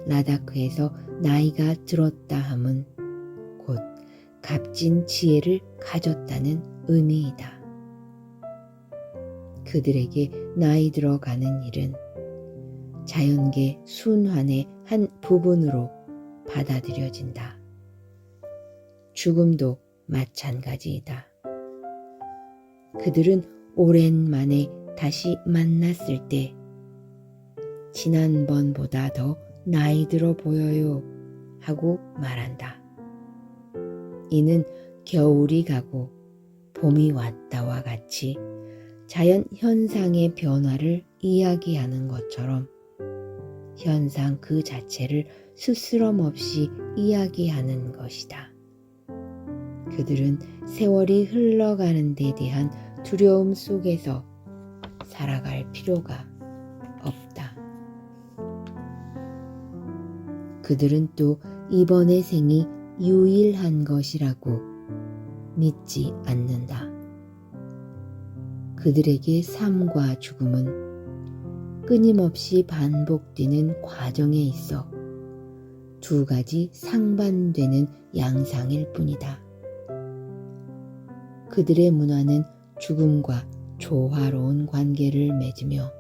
라다크에서 나이가 들었다 함은 곧 값진 지혜를 가졌다는 의미이다. 그들에게 나이 들어가는 일은 자연계 순환의 한 부분으로 받아들여진다. 죽음도 마찬가지이다. 그들은 오랜만에 다시 만났을 때 지난번보다 더 나이 들어 보여요 하고 말한다. 이는 겨울이 가고 봄이 왔다와 같이 자연 현상의 변화를 이야기하는 것처럼 현상 그 자체를 스스럼 없이 이야기하는 것이다. 그들은 세월이 흘러가는 데 대한 두려움 속에서 살아갈 필요가 없다. 그들은 또 이번의 생이 유일한 것이라고 믿지 않는다. 그들에게 삶과 죽음은 끊임없이 반복되는 과정에 있어 두 가지 상반되는 양상일 뿐이다. 그들의 문화는 죽음과 조화로운 관계를 맺으며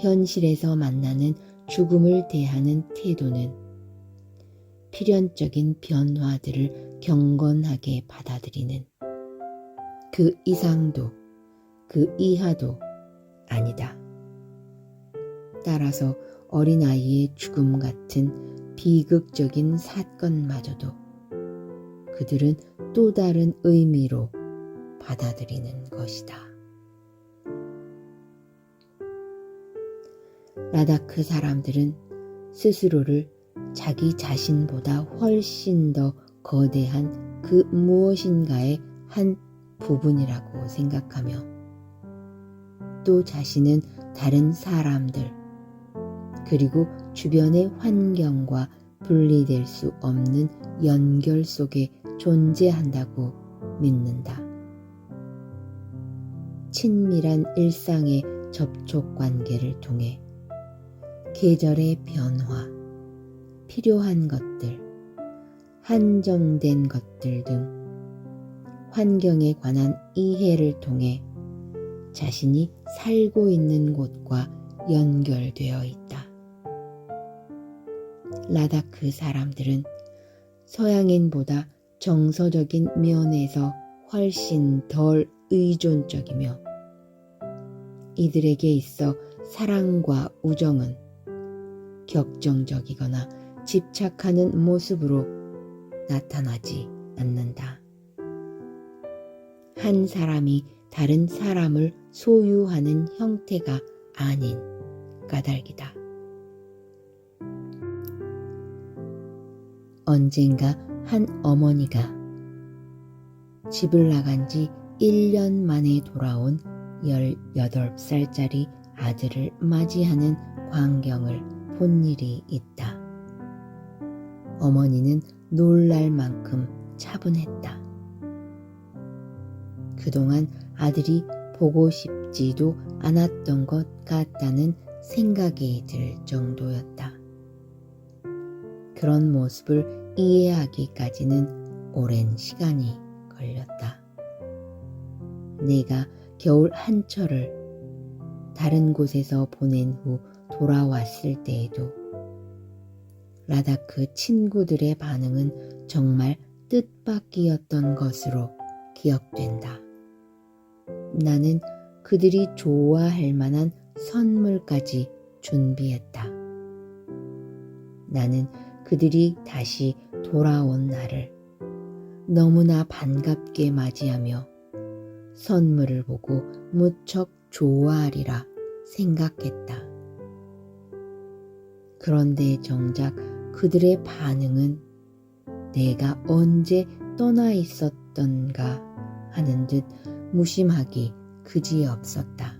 현실에서 만나는 죽음을 대하는 태도는 필연적인 변화들을 경건하게 받아들이는 그 이상도 그 이하도 아니다. 따라서 어린아이의 죽음 같은 비극적인 사건마저도 그들은 또 다른 의미로 받아들이는 것이다. 라다크 사람들은 스스로를 자기 자신보다 훨씬 더 거대한 그 무엇인가의 한 부분이라고 생각하며 또 자신은 다른 사람들 그리고 주변의 환경과 분리될 수 없는 연결 속에 존재한다고 믿는다. 친밀한 일상의 접촉 관계를 통해 계절의 변화, 필요한 것들, 한정된 것들 등 환경에 관한 이해를 통해 자신이 살고 있는 곳과 연결되어 있다. 라다크 사람들은 서양인보다 정서적인 면에서 훨씬 덜 의존적이며 이들에게 있어 사랑과 우정은 격정적이거나 집착하는 모습으로 나타나지 않는다. 한 사람이 다른 사람을 소유하는 형태가 아닌 까닭이다. 언젠가 한 어머니가 집을 나간 지 1년 만에 돌아온 18살짜리 아들을 맞이하는 광경을 본 일이 있다. 어머니는 놀랄 만큼 차분했다. 그동안 아들이 보고 싶지도 않았던 것 같다는 생각이 들 정도였다. 그런 모습을 이해하기까지는 오랜 시간이 걸렸다. 내가 겨울 한철을 다른 곳에서 보낸 후 돌아왔을 때에도 라다크 친구들의 반응은 정말 뜻밖이었던 것으로 기억된다. 나는 그들이 좋아할 만한 선물까지 준비했다. 나는 그들이 다시 돌아온 날을 너무나 반갑게 맞이하며 선물을 보고 무척 좋아하리라 생각했다. 그런데 정작 그들의 반응은 내가 언제 떠나 있었던가 하는 듯 무심하기 그지없었다.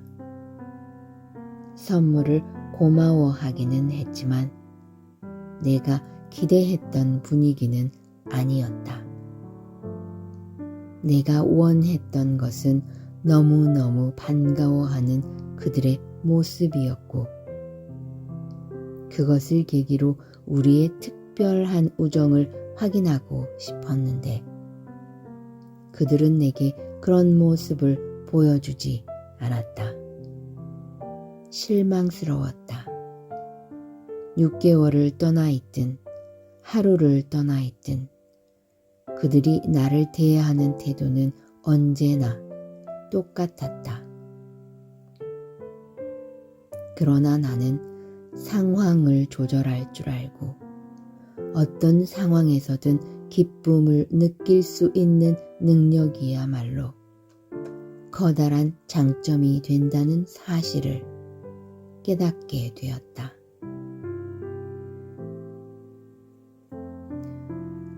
선물을 고마워하기는 했지만 내가 기대했던 분위기는 아니었다. 내가 원했던 것은 너무너무 반가워하는 그들의 모습이었고 그것을 계기로 우리의 특별한 우정을 확인하고 싶었는데 그들은 내게 그런 모습을 보여주지 않았다. 실망스러웠다. 6개월을 떠나 있든 하루를 떠나 있든 그들이 나를 대하는 태도는 언제나 똑같았다. 그러나 나는 상황을 조절할 줄 알고 어떤 상황에서든 기쁨을 느낄 수 있는 능력이야말로 커다란 장점이 된다는 사실을 깨닫게 되었다.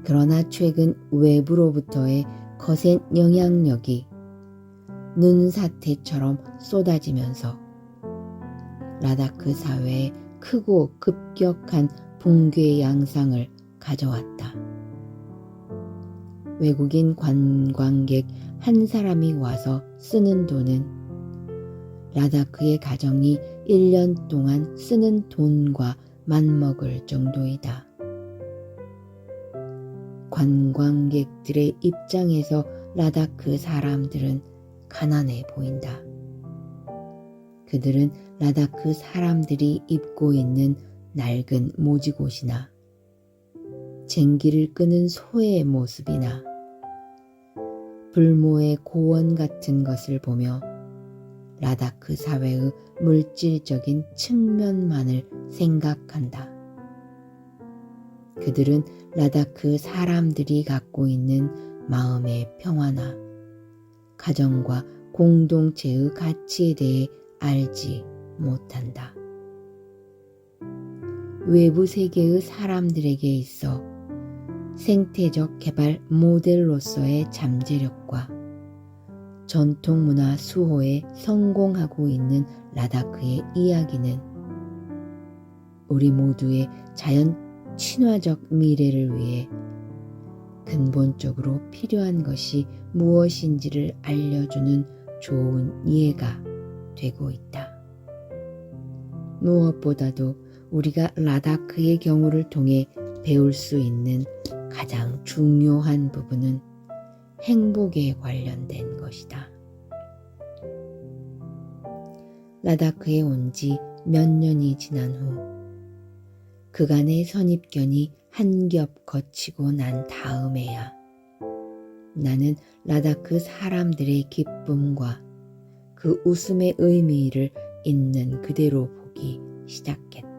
그러나 최근 외부로부터의 거센 영향력이 눈사태처럼 쏟아지면서 라다크 사회에 크고 급격한 붕괴 양상을 가져왔다. 외국인 관광객 한 사람이 와서 쓰는 돈은 라다크의 가정이 1년 동안 쓰는 돈과 맞먹을 정도이다. 관광객들의 입장에서 라다크 사람들은 가난해 보인다. 그들은 라다크 사람들이 입고 있는 낡은 모지옷이나 쟁기를 끄는 소의 모습이나 불모의 고원 같은 것을 보며 라다크 사회의 물질적인 측면만을 생각한다. 그들은 라다크 사람들이 갖고 있는 마음의 평화나 가정과 공동체의 가치에 대해 알지 못한다. 외부 세계의 사람들에게 있어 생태적 개발 모델로서의 잠재력과 전통문화 수호에 성공하고 있는 라다크의 이야기는 우리 모두의 자연 친화적 미래를 위해 근본적으로 필요한 것이 무엇인지를 알려주는 좋은 이해가 되고 있다. 무엇보다도 우리가 라다크의 경우를 통해 배울 수 있는 가장 중요한 부분은 행복에 관련된 것이다. 라다크에 온 지 몇 년이 지난 후 그간의 선입견이 한 겹 거치고 난 다음에야 나는 라다크 사람들의 기쁨과 그 웃음의 의미를 있는 그대로 보기 시작했다.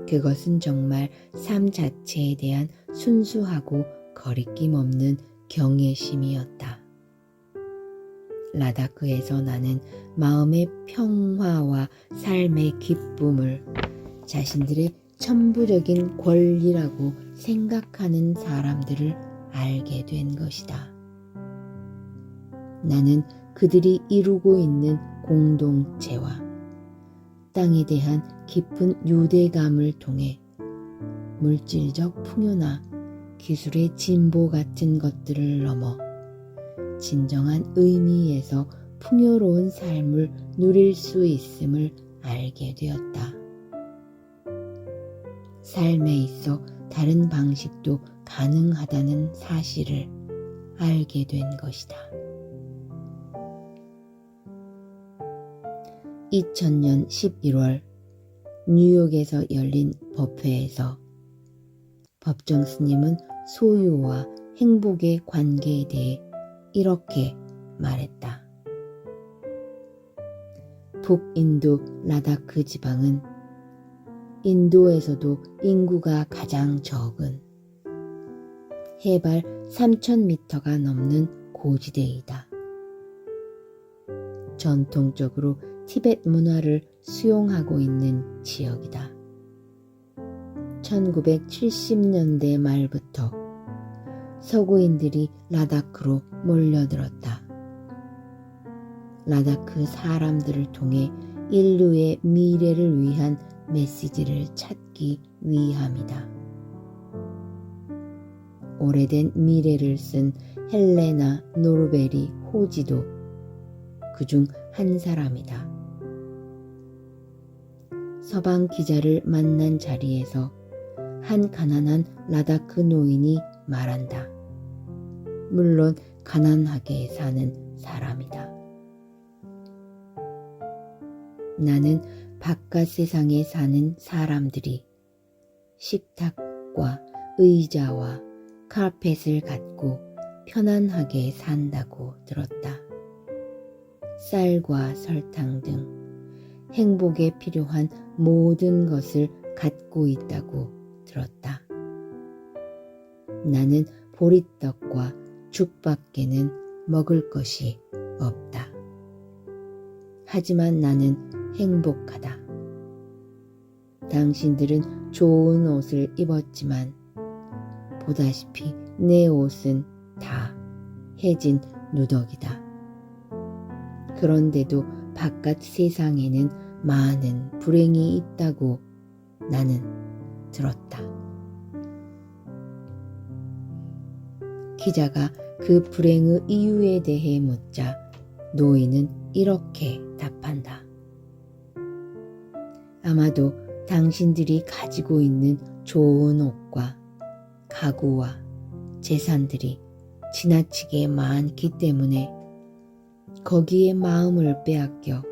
그것은 정말 삶 자체에 대한 순수하고 거리낌 없는 경외심이었다. 라다크에서 나는 마음의 평화와 삶의 기쁨을 자신들의 천부적인 권리라고 생각하는 사람들을 알게 된 것이다. 나는 그들이 이루고 있는 공동체와 땅에 대한 깊은 유대감을 통해 물질적 풍요나 기술의 진보 같은 것들을 넘어 진정한 의미에서 풍요로운 삶을 누릴 수 있음을 알게 되었다. 삶에 있어 다른 방식도 가능하다는 사실을 알게 된 것이다. 2000년 11월 뉴욕에서 열린 법회에서 법정 스님은 소유와 행복의 관계에 대해 이렇게 말했다. 북인도 라다크 지방은 인도에서도 인구가 가장 적은 해발 3,000m가 넘는 고지대이다. 전통적으로 티베트 문화를 수용하고 있는 지역이다. 1970년대 말부터 서구인들이 라다크로 몰려들었다. 라다크 사람들을 통해 인류의 미래를 위한 메시지를 찾기 위함이다. 오래된 미래를 쓴 헬레나 노르베리 호지도 그중 한 사람이다. 서방 기자를 만난 자리에서 한 가난한 라다크 노인이 말한다. 물론 가난하게 사는 사람이다. 나는 바깥 세상에 사는 사람들이 식탁과 의자와 카펫을 갖고 편안하게 산다고 들었다. 쌀과 설탕 등 행복에 필요한 모든 것을 갖고 있다고 들었다. 나는 보리떡과 죽밖에는 먹을 것이 없다. 하지만 나는 행복하다. 당신들은 좋은 옷을 입었지만 보다시피 내 옷은 다 해진 누더기다. 그런데도 바깥 세상에는 많은 불행이 있다고 나는 들었다. 기자가 그 불행의 이유에 대해 묻자 노인은 이렇게 답한다. 아마도 당신들이 가지고 있는 좋은 옷과 가구와 재산들이 지나치게 많기 때문에 거기에 마음을 빼앗겨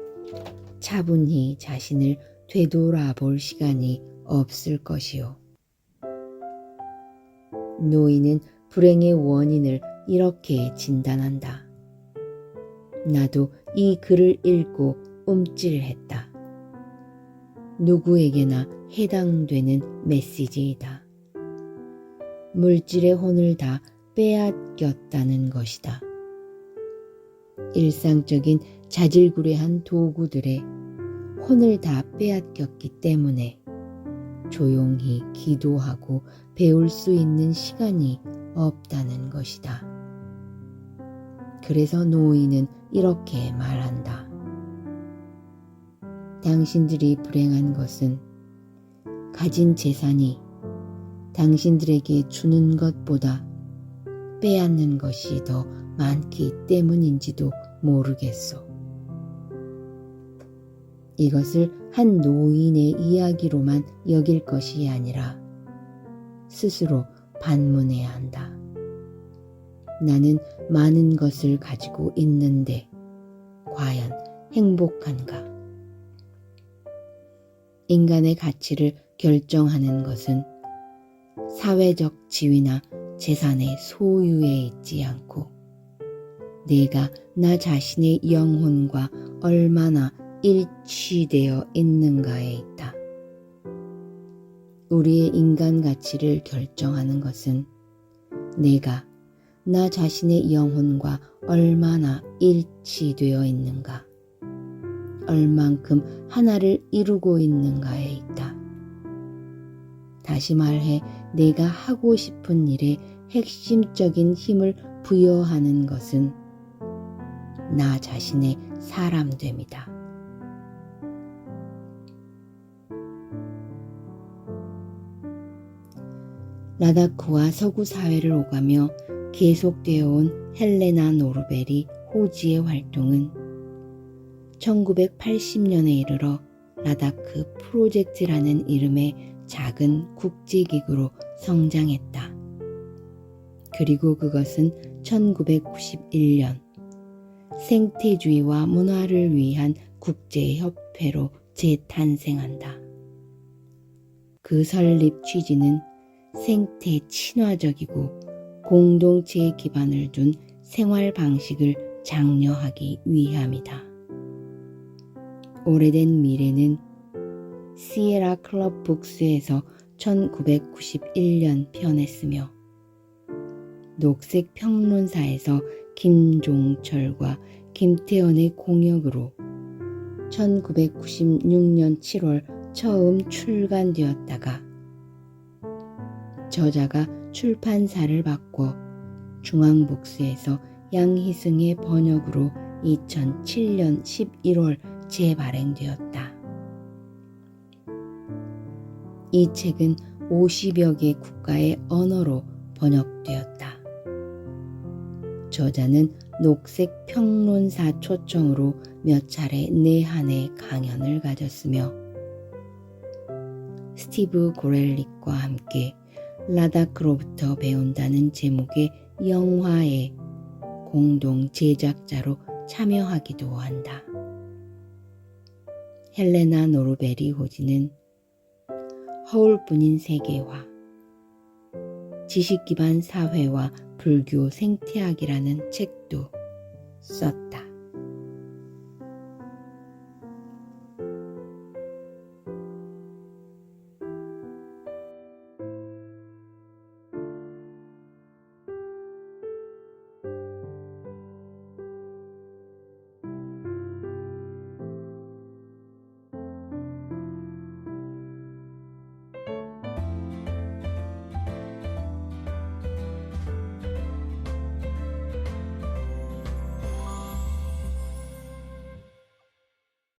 차분히 자신을 되돌아볼 시간이 없을 것이요. 노인은 불행의 원인을 이렇게 진단한다. 나도 이 글을 읽고 움찔했다. 누구에게나 해당되는 메시지이다. 물질의 혼을 다 빼앗겼다는 것이다. 일상적인 자질구레한 도구들의 혼을 다 빼앗겼기 때문에 조용히 기도하고 배울 수 있는 시간이 없다는 것이다. 그래서 노인은 이렇게 말한다. 당신들이 불행한 것은 가진 재산이 당신들에게 주는 것보다 빼앗는 것이 더 많기 때문인지도 모르겠소. 이것을 한 노인의 이야기로만 여길 것이 아니라 스스로 반문해야 한다. 나는 많은 것을 가지고 있는데 과연 행복한가? 인간의 가치를 결정하는 것은 사회적 지위나 재산의 소유에 있지 않고 내가 나 자신의 영혼과 얼마나 일치되어 있는가에 있다. 우리의 인간 가치를 결정하는 것은 내가 나 자신의 영혼과 얼마나 일치되어 있는가, 얼만큼 하나를 이루고 있는가에 있다. 다시 말해 내가 하고 싶은 일에 핵심적인 힘을 부여하는 것은 나 자신의 사람됨이다. 라다크와 서구 사회를 오가며 계속되어 온 헬레나 노르베리 호지의 활동은 1980년에 이르러 라다크 프로젝트라는 이름의 작은 국제기구로 성장했다. 그리고 그것은 1991년 생태주의와 문화를 위한 국제협회로 재탄생한다. 그 설립 취지는 생태 친화적이고 공동체에 기반을 둔 생활 방식을 장려하기 위함이다. 오래된 미래는 시에라 클럽 북스에서 1991년 편했으며 녹색 평론사에서 김종철과 김태원의 공역으로 1996년 7월 처음 출간되었다가 저자가 출판사를 바꿔 중앙북스에서 양희승의 번역으로 2007년 11월 재발행되었다. 이 책은 50여 개 국가의 언어로 번역되었다. 저자는 녹색 평론사 초청으로 몇 차례 내한의 강연을 가졌으며 스티브 고렐릭과 함께 라다크로부터 배운다는 제목의 영화의 공동 제작자로 참여하기도 한다. 헬레나 노르베리 호지는 허울뿐인 세계화, 지식 기반 사회와 불교 생태학이라는 책도 썼다.